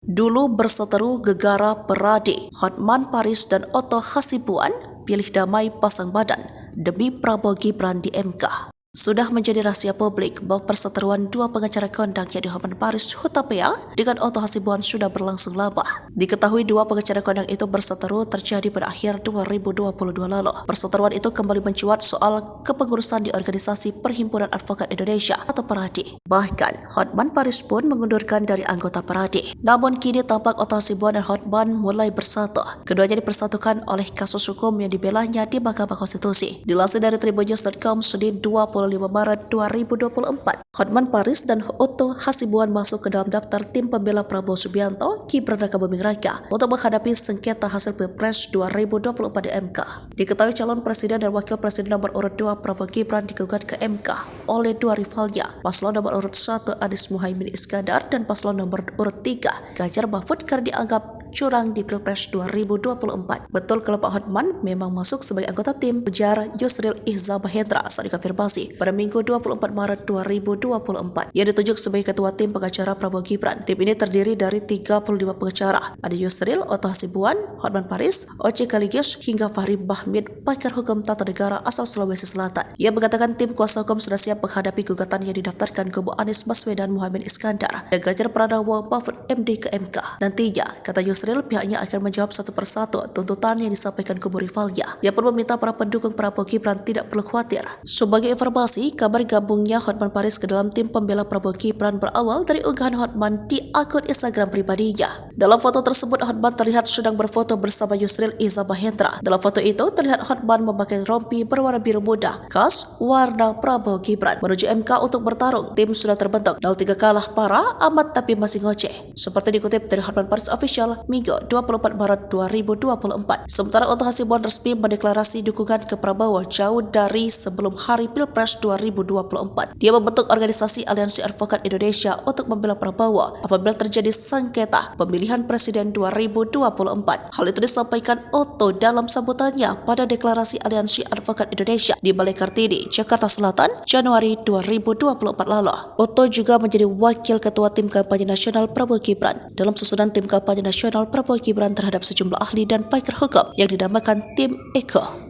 Dulu berseteru gegara Peradi, Hotman Paris dan Otto Hasibuan pilih damai pasang badan demi Prabowo Gibran di MK. Sudah menjadi rahasia publik bahwa perseteruan dua pengacara kondang yaitu Hotman Paris Hutapea dengan Otto Hasibuan sudah berlangsung lama. Diketahui dua pengacara kondang itu berseteru terjadi pada akhir 2022 lalu. Perseteruan itu kembali mencuat soal kepengurusan di Organisasi Perhimpunan Advokat Indonesia atau Peradi. Bahkan, Hotman Paris pun mengundurkan dari anggota Peradi. Namun kini tampak Otto Hasibuan dan Hotman mulai bersatu. Keduanya dipersatukan oleh kasus hukum yang dibelanya di Mahkamah Konstitusi. Dilansir dari tribunnews.com Senin 25 Maret 2024, Hotman Paris dan Otto Hasibuan masuk ke dalam daftar tim pembela Prabowo Subianto, Gibran Raka Buming Raka untuk menghadapi sengketa hasil Pilpres 2024 di MK. Diketahui calon presiden dan wakil presiden nomor urut 2 Prabowo Gibran digugat ke MK oleh dua rivalnya, paslon nomor urut 1 Anies Muhaimin Iskandar dan paslon nomor urut 3 Ganjar Mahfud karena dianggap curang di Pilpres 2024. Betul kalau Pak Hotman memang masuk sebagai anggota tim, ujar Yusril Ihza Mahendra saat dikonfirmasi pada Minggu 24 Maret 2024. Ia ditunjuk sebagai ketua tim pengacara Prabowo Gibran. Tim ini terdiri dari 35 pengacara. Ada Yusril, Otto Hasibuan, Hotman Paris, Oce Kaligis, hingga Fahri Bahmid, pakar hukum tata negara asal Sulawesi Selatan. Ia mengatakan tim kuasa hukum sudah siap menghadapi gugatan yang didaftarkan kubu Anies Baswedan, Muhaimin Iskandar, dan Ganjar Pranowo Mahfud MD ke MK. Nantinya, kata Yusril, pihaknya akan menjawab satu persatu tuntutan yang disampaikan kubu rivalnya. Ia pun meminta para pendukung Prabowo Gibran tidak perlu khawatir. Sebagai informasi, kabar gabungnya Hotman Paris ke dalam tim pembela Prabowo Gibran berawal dari unggahan Hotman di akun Instagram pribadinya. Dalam foto tersebut, Hotman terlihat sedang berfoto bersama Yusril Ihza Mahendra. Dalam foto itu, terlihat Hotman memakai rompi berwarna biru muda, khas warna Prabowo Gibran, menuju MK untuk bertarung. Tim sudah terbentuk, 0-3 kalah parah amat tapi masih ngoceh. Seperti dikutip dari Hotman Paris Official, Minggu 24 Maret 2024. Sementara Otto Hasibuan resmi mendeklarasi dukungan ke Prabowo jauh dari sebelum hari Pilpres 2024. Dia membentuk organisasi Aliansi Advokat Indonesia untuk membela Prabowo apabila terjadi sengketa pemilihan presiden 2024. Hal itu disampaikan Otto dalam sambutannya pada deklarasi Aliansi Advokat Indonesia di Balai Kartini, Jakarta Selatan, Januari 2024 lalu. Otto juga menjadi wakil ketua tim kampanye nasional Prabowo Gibran dalam susunan tim kampanye nasional Prabowo Gibran terhadap sejumlah ahli dan pakar hukum yang dinamakan tim Eko.